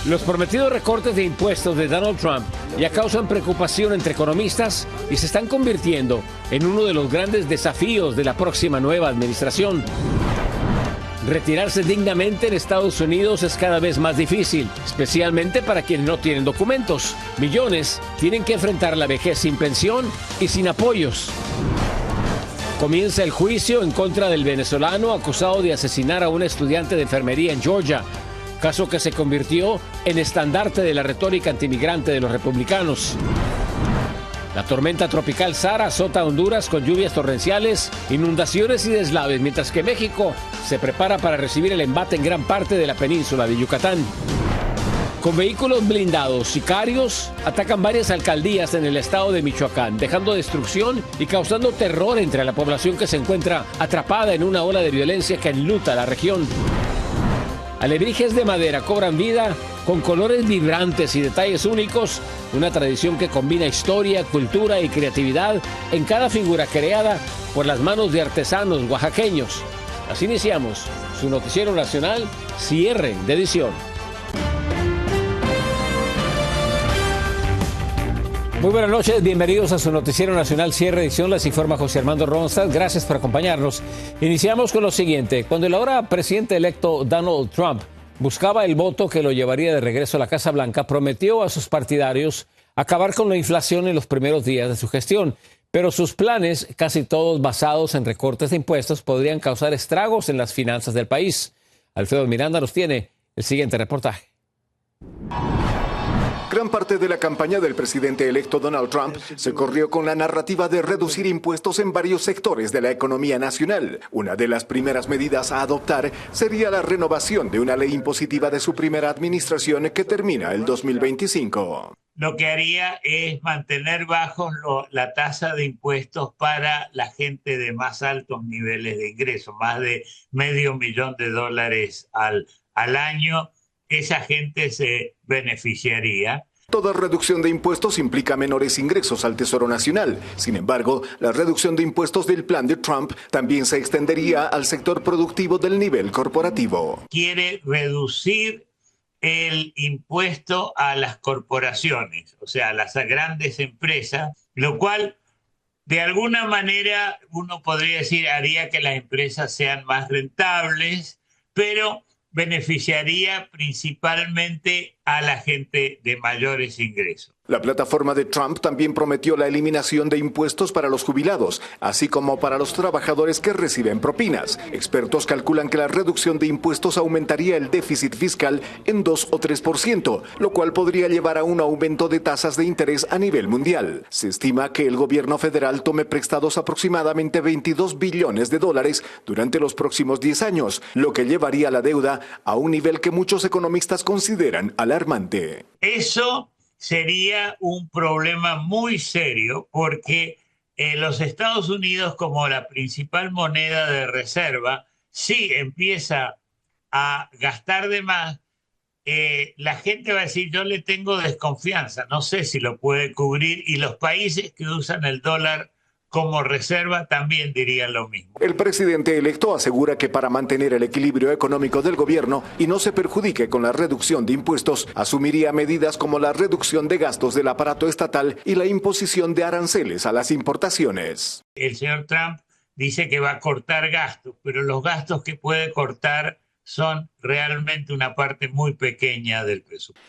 Los prometidos recortes de impuestos de Donald Trump ya causan preocupación entre economistas y se están convirtiendo en uno de los grandes desafíos de la próxima nueva administración. Retirarse dignamente en Estados Unidos es cada vez más difícil, especialmente para quienes no tienen documentos. Millones tienen que enfrentar la vejez sin pensión y sin apoyos. Comienza el juicio en contra del venezolano acusado de asesinar a una estudiante de enfermería en Georgia, caso que se convirtió en estandarte de la retórica antimigrante de los republicanos. La tormenta tropical Sara azota a Honduras con lluvias torrenciales, inundaciones y deslaves, mientras que México se prepara para recibir el embate en gran parte de la península de Yucatán. Con vehículos blindados, sicarios atacan varias alcaldías en el estado de Michoacán, dejando destrucción y causando terror entre la población que se encuentra atrapada en una ola de violencia que enluta la región. Alebrijes de madera cobran vida con colores vibrantes y detalles únicos, una tradición que combina historia, cultura y creatividad en cada figura creada por las manos de artesanos oaxaqueños. Así iniciamos su noticiero nacional, cierre de edición. Muy buenas noches, bienvenidos a su noticiero nacional cierre de edición. Les informa José Armando Ronstad. Gracias por acompañarnos. Iniciamos con lo siguiente. Cuando el ahora presidente electo Donald Trump buscaba el voto que lo llevaría de regreso a la Casa Blanca, prometió a sus partidarios acabar con la inflación en los primeros días de su gestión. Pero sus planes, casi todos basados en recortes de impuestos, podrían causar estragos en las finanzas del país. Alfredo Miranda nos tiene el siguiente reportaje. Gran parte de la campaña del presidente electo Donald Trump se corrió con la narrativa de reducir impuestos en varios sectores de la economía nacional. Una de las primeras medidas a adoptar sería la renovación de una ley impositiva de su primera administración que termina el 2025. Lo que haría es mantener bajos la tasa de impuestos para la gente de más altos niveles de ingresos, más de $500,000 al año. Esa gente se beneficiaría. Toda reducción de impuestos implica menores ingresos al Tesoro Nacional. Sin embargo, la reducción de impuestos del plan de Trump también se extendería al sector productivo del nivel corporativo. Quiere reducir el impuesto a las corporaciones, o sea, a las grandes empresas, lo cual de alguna manera uno podría decir haría que las empresas sean más rentables, pero beneficiaría principalmente a la gente de mayores ingresos. La plataforma de Trump también prometió la eliminación de impuestos para los jubilados, así como para los trabajadores que reciben propinas. Expertos calculan que la reducción de impuestos aumentaría el déficit fiscal en 2 o 3%, lo cual podría llevar a un aumento de tasas de interés a nivel mundial. Se estima que el gobierno federal tome prestados aproximadamente $22 billones durante los próximos 10 años, lo que llevaría la deuda a un nivel que muchos economistas consideran alarmante. Eso sería un problema muy serio porque los Estados Unidos, como la principal moneda de reserva, si empieza a gastar de más, la gente va a decir, yo le tengo desconfianza, no sé si lo puede cubrir, y los países que usan el dólar como reserva también dirían lo mismo. El presidente electo asegura que para mantener el equilibrio económico del gobierno y no se perjudique con la reducción de impuestos, asumiría medidas como la reducción de gastos del aparato estatal y la imposición de aranceles a las importaciones. El señor Trump dice que va a cortar gastos, pero los gastos que puede cortar son realmente una parte muy pequeña del presupuesto.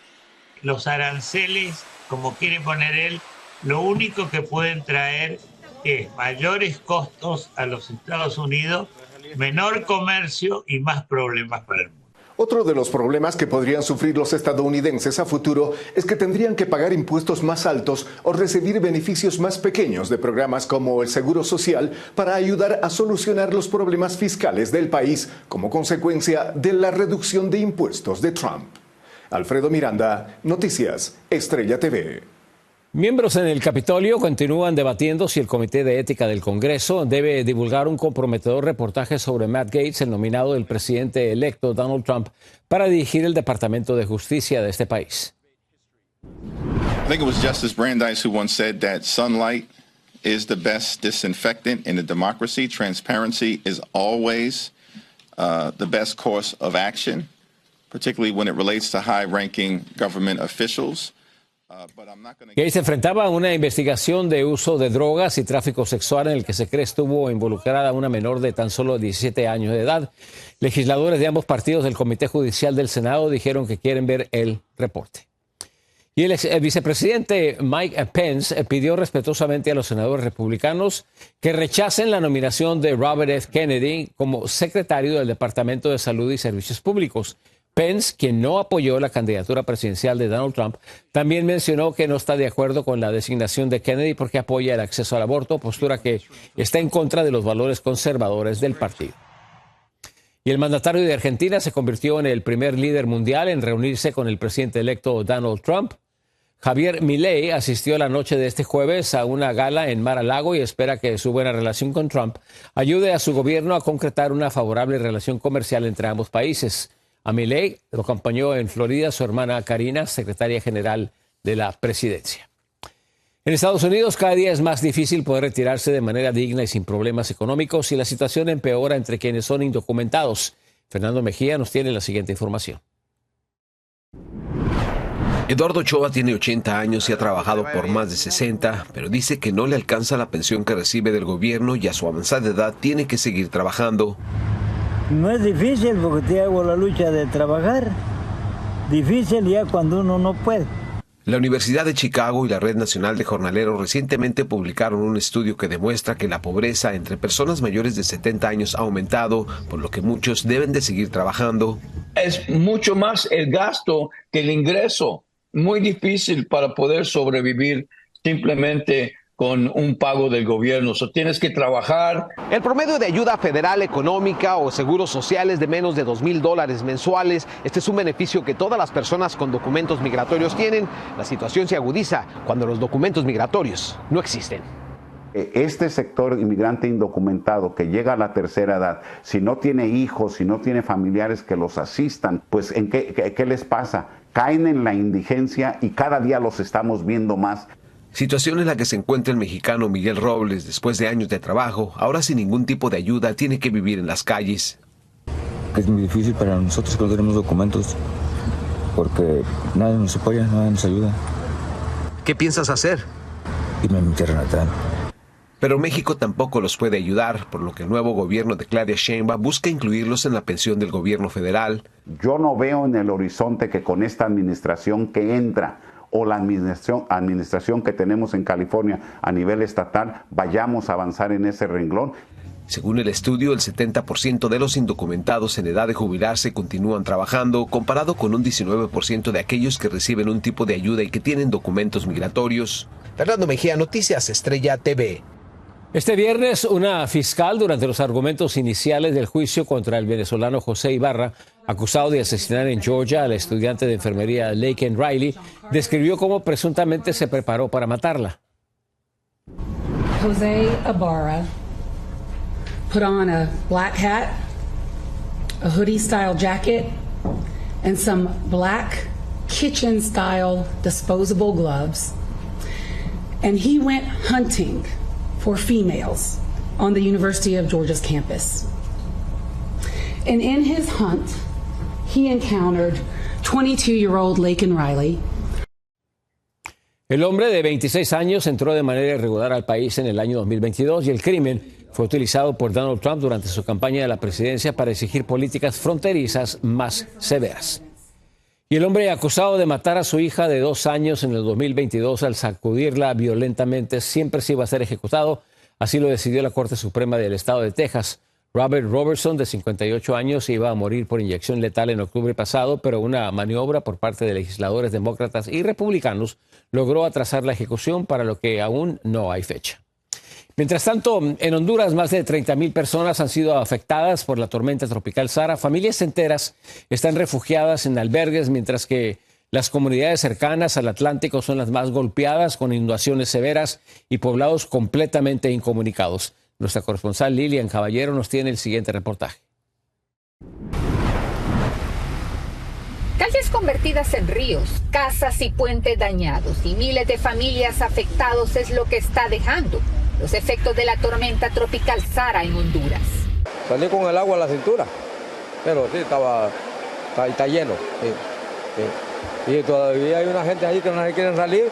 Los aranceles, como quiere poner él, lo único que pueden traer es mayores costos a los Estados Unidos, menor comercio y más problemas para el mundo. Otro de los problemas que podrían sufrir los estadounidenses a futuro es que tendrían que pagar impuestos más altos o recibir beneficios más pequeños de programas como el Seguro Social para ayudar a solucionar los problemas fiscales del país como consecuencia de la reducción de impuestos de Trump. Alfredo Miranda, Noticias Estrella TV. Miembros en el Capitolio continúan debatiendo si el Comité de Ética del Congreso debe divulgar un comprometedor reportaje sobre Matt Gaetz, el nominado del presidente electo Donald Trump para dirigir el Departamento de Justicia de este país. I think it was Justice Brandeis who once said that sunlight is the best disinfectant in a democracy. Transparency is always the best course of action. particularly when it relates to high-ranking government officials. Gay se enfrentaba a una investigación de uso de drogas y tráfico sexual en el que se cree estuvo involucrada una menor de tan solo 17 años de edad. Legisladores de ambos partidos del Comité Judicial del Senado dijeron que quieren ver el reporte. Y el vicepresidente Mike Pence pidió respetuosamente a los senadores republicanos que rechacen la nominación de Robert F. Kennedy como secretario del Departamento de Salud y Servicios Públicos. Pence, quien no apoyó la candidatura presidencial de Donald Trump, también mencionó que no está de acuerdo con la designación de Kennedy porque apoya el acceso al aborto, postura que está en contra de los valores conservadores del partido. Y el mandatario de Argentina se convirtió en el primer líder mundial en reunirse con el presidente electo Donald Trump. Javier Milei asistió la noche de este jueves a una gala en Mar-a-Lago y espera que su buena relación con Trump ayude a su gobierno a concretar una favorable relación comercial entre ambos países. A Milei lo acompañó en Florida su hermana Karina, secretaria general de la presidencia. En Estados Unidos cada día es más difícil poder retirarse de manera digna y sin problemas económicos y la situación empeora entre quienes son indocumentados. Fernando Mejía nos tiene la siguiente información. Eduardo Ochoa tiene 80 años y ha trabajado por más de 60, pero dice que no le alcanza la pensión que recibe del gobierno y a su avanzada edad tiene que seguir trabajando. No es difícil porque te hago la lucha de trabajar. Difícil ya cuando uno no puede. La Universidad de Chicago y la Red Nacional de Jornaleros recientemente publicaron un estudio que demuestra que la pobreza entre personas mayores de 70 años ha aumentado, por lo que muchos deben de seguir trabajando. Es mucho más el gasto que el ingreso. Muy difícil para poder sobrevivir simplemente con un pago del gobierno. Tienes que trabajar. El promedio de ayuda federal económica o seguros sociales de menos de $2,000 mensuales. Este es un beneficio que todas las personas con documentos migratorios tienen. La situación se agudiza cuando los documentos migratorios no existen. Este sector inmigrante indocumentado que llega a la tercera edad, si no tiene hijos, si no tiene familiares que los asistan, pues ¿en qué les pasa? Caen en la indigencia y cada día los estamos viendo más. Situación en la que se encuentra el mexicano Miguel Robles. Después de años de trabajo, ahora sin ningún tipo de ayuda, tiene que vivir en las calles. Es muy difícil para nosotros que no tenemos documentos, porque nadie nos apoya, nadie nos ayuda. ¿Qué piensas hacer? Irme a mi tierra natal. Pero México tampoco los puede ayudar, por lo que el nuevo gobierno de Claudia Sheinbaum busca incluirlos en la pensión del gobierno federal. Yo no veo en el horizonte que con esta administración que entra o la administración que tenemos en California a nivel estatal, vayamos a avanzar en ese renglón. Según el estudio, el 70% de los indocumentados en edad de jubilarse continúan trabajando, comparado con un 19% de aquellos que reciben un tipo de ayuda y que tienen documentos migratorios. Fernando Mejía, Noticias Estrella TV. Este viernes, una fiscal, durante los argumentos iniciales del juicio contra el venezolano José Ibarra, acusado de asesinar en Georgia a la estudiante de enfermería Laken Riley, describió cómo presuntamente se preparó para matarla. José Ibarra put on a black hat, a hoodie-style jacket, and some black kitchen-style disposable gloves, and he went hunting for females on the University of Georgia's campus. And in his hunt, he encountered 22-year-old Laken Riley. El hombre de 26 años entró de manera irregular al país en el año 2022 y el crimen fue utilizado por Donald Trump durante su campaña de la presidencia para exigir políticas fronterizas más severas. Y el hombre acusado de matar a su hija de 2 años en el 2022 al sacudirla violentamente siempre se iba a ser ejecutado. Así lo decidió la Corte Suprema del Estado de Texas. Robert Robertson, de 58 años, iba a morir por inyección letal en octubre pasado, pero una maniobra por parte de legisladores demócratas y republicanos logró atrasar la ejecución, para lo que aún no hay fecha. Mientras tanto, en Honduras, más de 30,000 personas han sido afectadas por la tormenta tropical Sara. Familias enteras están refugiadas en albergues, mientras que las comunidades cercanas al Atlántico son las más golpeadas, con inundaciones severas y poblados completamente incomunicados. Nuestra corresponsal Lilian Caballero nos tiene el siguiente reportaje. Calles convertidas en ríos, casas y puentes dañados y miles de familias afectados es lo que está dejando los efectos de la tormenta tropical Sara en Honduras. Salí con el agua a la cintura, pero sí estaba está lleno. Y todavía hay una gente ahí que no se quieren salir.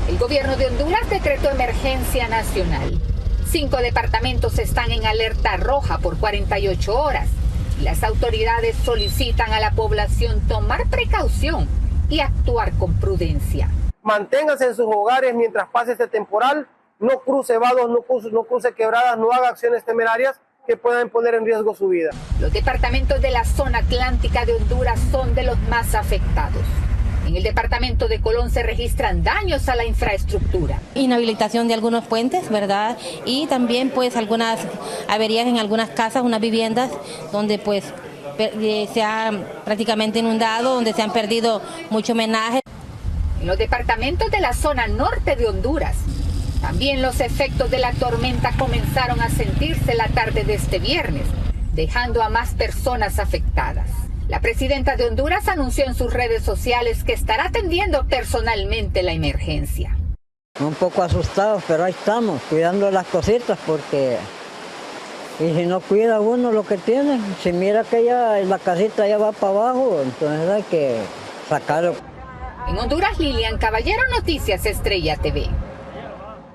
El gobierno de Honduras decretó emergencia nacional. 5 departamentos están en alerta roja por 48 horas. Las autoridades solicitan a la población tomar precaución y actuar con prudencia. Manténgase en sus hogares mientras pase este temporal. No cruce vados, no cruce quebradas, no haga acciones temerarias que puedan poner en riesgo su vida. Los departamentos de la zona atlántica de Honduras son de los más afectados. En el departamento de Colón se registran daños a la infraestructura. Inhabilitación de algunos puentes, ¿verdad? Y también pues algunas averías en algunas casas, unas viviendas donde pues se ha prácticamente inundado, donde se han perdido mucho menaje. En los departamentos de la zona norte de Honduras, también los efectos de la tormenta comenzaron a sentirse la tarde de este viernes, dejando a más personas afectadas. La presidenta de Honduras anunció en sus redes sociales que estará atendiendo personalmente la emergencia. Un poco asustados, pero ahí estamos, cuidando las cositas porque... Y si no cuida uno lo que tiene, si mira que ya la casita ya va para abajo, entonces hay que sacarlo. En Honduras, Lilian Caballero, Noticias Estrella TV.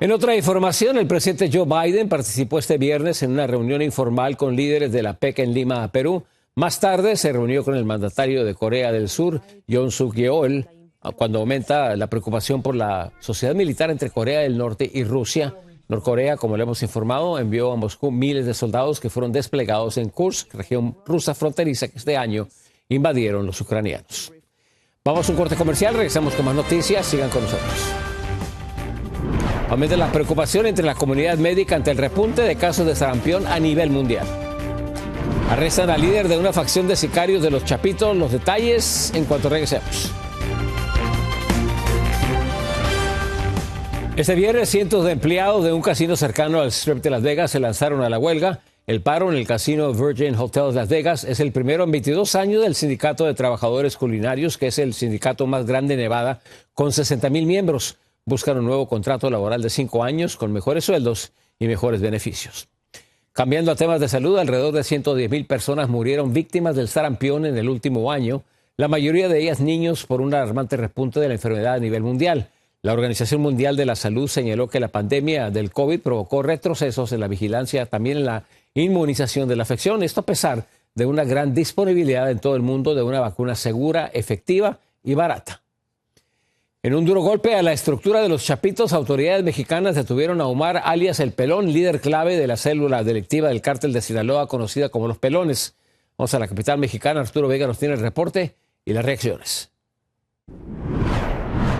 En otra información, el presidente Joe Biden participó este viernes en una reunión informal con líderes de la PEC en Lima, Perú. Más tarde se reunió con el mandatario de Corea del Sur, Yoon Suk Yeol, cuando aumenta la preocupación por la sociedad militar entre Corea del Norte y Rusia. Norcorea, como le hemos informado, envió a Moscú miles de soldados que fueron desplegados en Kursk, región rusa fronteriza que este año invadieron los ucranianos. Vamos a un corte comercial, regresamos con más noticias, sigan con nosotros. Aumenta la preocupación entre la comunidad médica ante el repunte de casos de sarampión a nivel mundial. Arrestan al líder de una facción de sicarios de los Chapitos. Los detalles en cuanto regresemos. Este viernes, cientos de empleados de un casino cercano al Strip de Las Vegas se lanzaron a la huelga. El paro en el casino Virgin Hotels Las Vegas es el primero en 22 años del Sindicato de Trabajadores Culinarios, que es el sindicato más grande de Nevada, con 60,000 miembros. Buscan un nuevo contrato laboral de 5 años con mejores sueldos y mejores beneficios. Cambiando a temas de salud, alrededor de 110,000 personas murieron víctimas del sarampión en el último año, la mayoría de ellas niños, por un alarmante repunte de la enfermedad a nivel mundial. La Organización Mundial de la Salud señaló que la pandemia del COVID provocó retrocesos en la vigilancia, también en la inmunización de la afección, esto a pesar de una gran disponibilidad en todo el mundo de una vacuna segura, efectiva y barata. En un duro golpe a la estructura de los Chapitos, autoridades mexicanas detuvieron a Omar alias El Pelón, líder clave de la célula delictiva del cártel de Sinaloa, conocida como Los Pelones. Vamos a la capital mexicana. Arturo Vega nos tiene el reporte y las reacciones.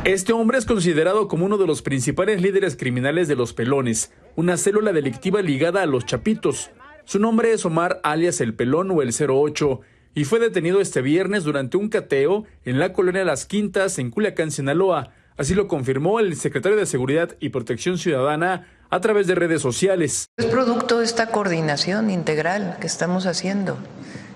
Este hombre es considerado como uno de los principales líderes criminales de Los Pelones, una célula delictiva ligada a los Chapitos. Su nombre es Omar alias El Pelón o el 08. Y fue detenido este viernes durante un cateo en la colonia Las Quintas, en Culiacán, Sinaloa. Así lo confirmó el secretario de Seguridad y Protección Ciudadana a través de redes sociales. Es producto de esta coordinación integral que estamos haciendo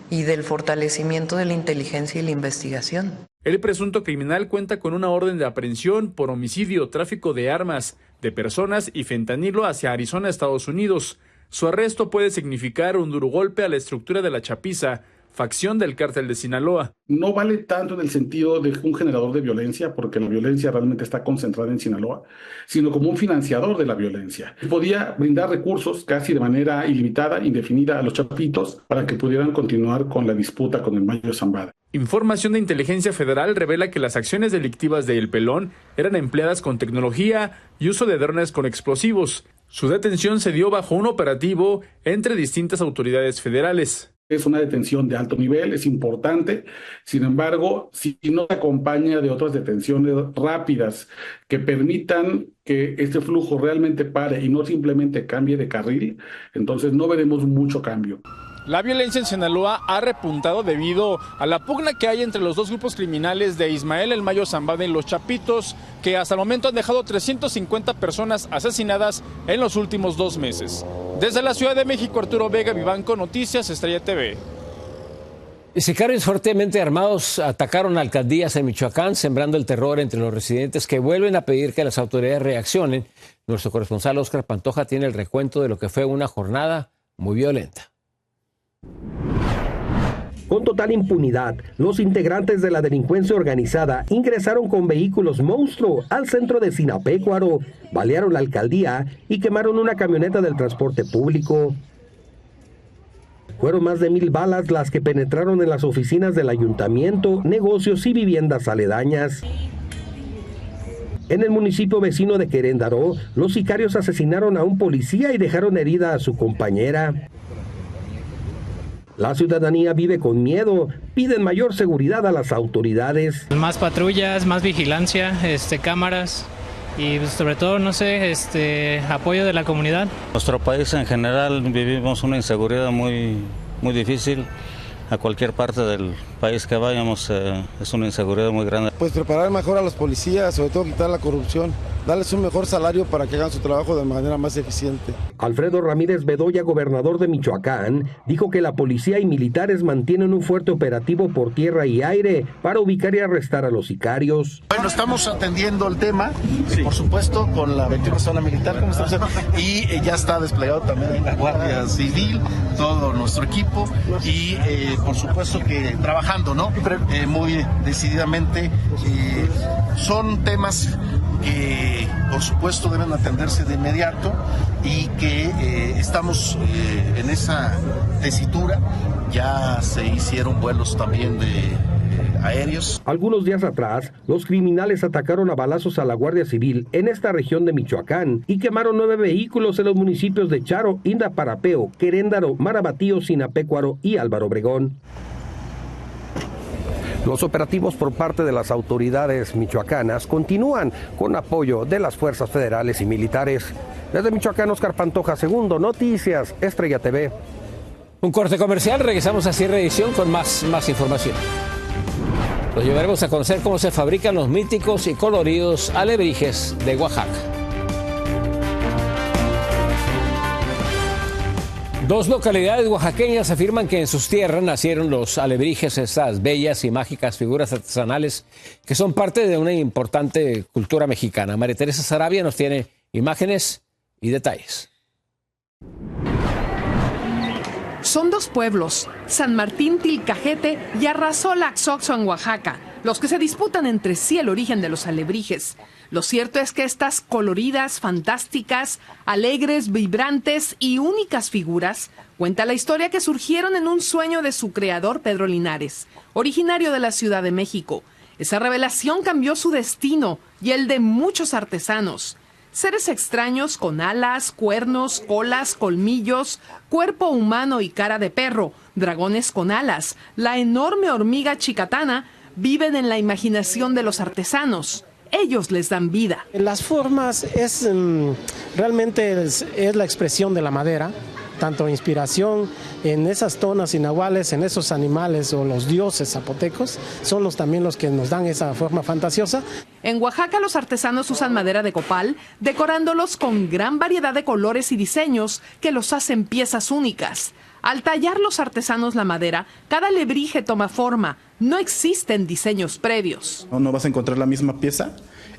y del fortalecimiento de la inteligencia y la investigación. El presunto criminal cuenta con una orden de aprehensión por homicidio, tráfico de armas, de personas y fentanilo hacia Arizona, Estados Unidos. Su arresto puede significar un duro golpe a la estructura de la chapiza, facción del cártel de Sinaloa. No vale tanto en el sentido de un generador de violencia, porque la violencia realmente está concentrada en Sinaloa, sino como un financiador de la violencia. Podía brindar recursos casi de manera ilimitada, indefinida a los Chapitos para que pudieran continuar con la disputa con el Mayo Zambada. Información de Inteligencia Federal revela que las acciones delictivas de El Pelón eran empleadas con tecnología y uso de drones con explosivos. Su detención se dio bajo un operativo entre distintas autoridades federales. Es una detención de alto nivel, es importante, sin embargo, si no se acompaña de otras detenciones rápidas que permitan que este flujo realmente pare y no simplemente cambie de carril, entonces no veremos mucho cambio. La violencia en Sinaloa ha repuntado debido a la pugna que hay entre los dos grupos criminales de Ismael El Mayo Zambada y los Chapitos, que hasta el momento han dejado 350 personas asesinadas en los últimos 2 meses. Desde la Ciudad de México, Arturo Vega, Vivanco, Noticias Estrella TV. Sicarios fuertemente armados atacaron alcaldías en Michoacán, sembrando el terror entre los residentes que vuelven a pedir que las autoridades reaccionen. Nuestro corresponsal Oscar Pantoja tiene el recuento de lo que fue una jornada muy violenta. Con total impunidad, los integrantes de la delincuencia organizada ingresaron con vehículos monstruo al centro de Sinapecuaro, balearon la alcaldía y quemaron una camioneta del transporte público. Fueron más de 1,000 balas las que penetraron en las oficinas del ayuntamiento, negocios y viviendas aledañas. En el municipio vecino de Queréndaro, los sicarios asesinaron a un policía y dejaron herida a su compañera. La ciudadanía vive con miedo, piden mayor seguridad a las autoridades. Más patrullas, más vigilancia, cámaras y sobre todo, apoyo de la comunidad. Nuestro país en general vivimos una inseguridad muy difícil. A cualquier parte del país que vayamos es una inseguridad muy grande. Pues preparar mejor a los policías, sobre todo quitar la corrupción, darles un mejor salario para que hagan su trabajo de manera más eficiente. Alfredo Ramírez Bedoya, gobernador de Michoacán, dijo que la policía y militares mantienen un fuerte operativo por tierra y aire para ubicar y arrestar a los sicarios. Bueno, estamos atendiendo el tema, por supuesto, con la 21 zona militar, como estamos haciendo, y ya está desplegado también la Guardia Civil, todo nuestro equipo, y por supuesto que trabajando, ¿no? Muy decididamente. Son temas que por supuesto deben atenderse de inmediato y que estamos en esa tesitura. Ya se hicieron vuelos también de aéreos. Algunos días atrás, los criminales atacaron a balazos a la Guardia Civil en esta región de Michoacán y quemaron 9 vehículos en los municipios de Charo, Indaparapeo, Queréndaro, Marabatío, Sinapecuaro y Álvaro Obregón. Los operativos por parte de las autoridades michoacanas continúan con apoyo de las fuerzas federales y militares. Desde Michoacán, Oscar Pantoja, Segundo Noticias, Estrella TV. Un corte comercial, regresamos a cierre de edición con más información. Los llevaremos a conocer cómo se fabrican los míticos y coloridos alebrijes de Oaxaca. 2 localidades oaxaqueñas afirman que en sus tierras nacieron los alebrijes, estas bellas y mágicas figuras artesanales que son parte de una importante cultura mexicana. María Teresa Sarabia nos tiene imágenes y detalles. Son 2 pueblos, San Martín Tilcajete y Arrasola-Xoxo en Oaxaca, los que se disputan entre sí el origen de los alebrijes. Lo cierto es que estas coloridas, fantásticas, alegres, vibrantes y únicas figuras cuenta la historia que surgieron en un sueño de su creador, Pedro Linares, originario de la Ciudad de México. Esa revelación cambió su destino y el de muchos artesanos. Seres extraños con alas, cuernos, colas, colmillos, cuerpo humano y cara de perro, dragones con alas, la enorme hormiga chicatana, viven en la imaginación de los artesanos. Ellos les dan vida. Las formas realmente es la expresión de la madera, tanto inspiración en esas tonas y nahuales, en esos animales o los dioses zapotecos, son también los que nos dan esa forma fantasiosa. En Oaxaca los artesanos usan madera de copal, decorándolos con gran variedad de colores y diseños que los hacen piezas únicas. Al tallar los artesanos la madera, cada alebrije toma forma. No existen diseños previos. No vas a encontrar la misma pieza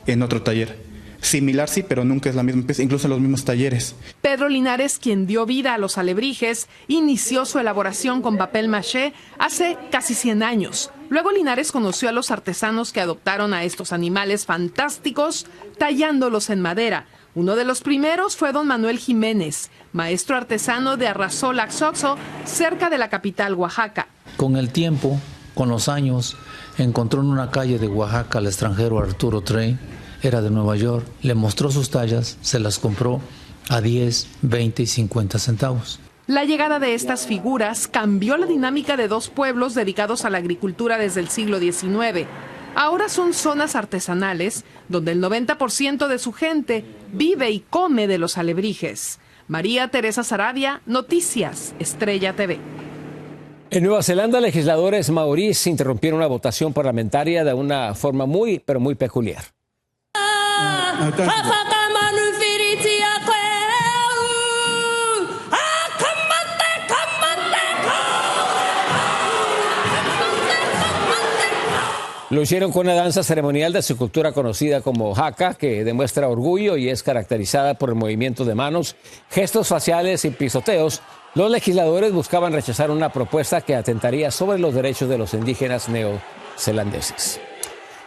en otro taller. Similar sí, pero nunca es la misma pieza, incluso en los mismos talleres. Pedro Linares, quien dio vida a los alebrijes, inició su elaboración con papel maché hace casi 100 años. Luego Linares conoció a los artesanos que adoptaron a estos animales fantásticos, tallándolos en madera. Uno de los primeros fue don Manuel Jiménez, maestro artesano de Arrasola-Xoxo, cerca de la capital Oaxaca. Con el tiempo, con los años, encontró en una calle de Oaxaca al extranjero Arturo Trey, era de Nueva York, le mostró sus tallas, se las compró a 10, 20 y 50 centavos. La llegada de estas figuras cambió la dinámica de 2 pueblos dedicados a la agricultura desde el siglo XIX. Ahora son zonas artesanales donde el 90% de su gente vive y come de los alebrijes. María Teresa Sarabia, Noticias, Estrella TV. En Nueva Zelanda, legisladores maorís interrumpieron una votación parlamentaria de una forma muy peculiar. Lo hicieron con una danza ceremonial de su cultura conocida como haka, que demuestra orgullo y es caracterizada por el movimiento de manos, gestos faciales y pisoteos Los legisladores buscaban rechazar una propuesta que atentaría sobre los derechos de los indígenas neozelandeses.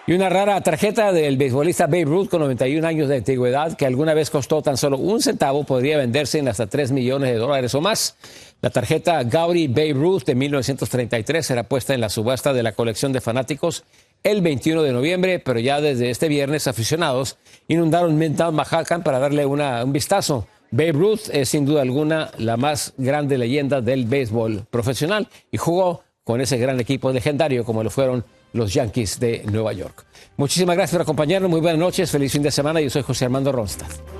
Y una rara tarjeta del beisbolista Babe Ruth con 91 años de antigüedad, que alguna vez costó tan solo un centavo, podría venderse en hasta $3 millones o más. La tarjeta Gaudi Babe Ruth de 1933 será puesta en la subasta de la colección de fanáticos el 21 de noviembre, pero ya desde este viernes aficionados inundaron Midtown Manhattan para darle un vistazo. Babe Ruth es sin duda alguna la más grande leyenda del béisbol profesional y jugó con ese gran equipo legendario como lo fueron los Yankees de Nueva York. Muchísimas gracias por acompañarnos, muy buenas noches, feliz fin de semana. Yo soy José Armando Ronstadt.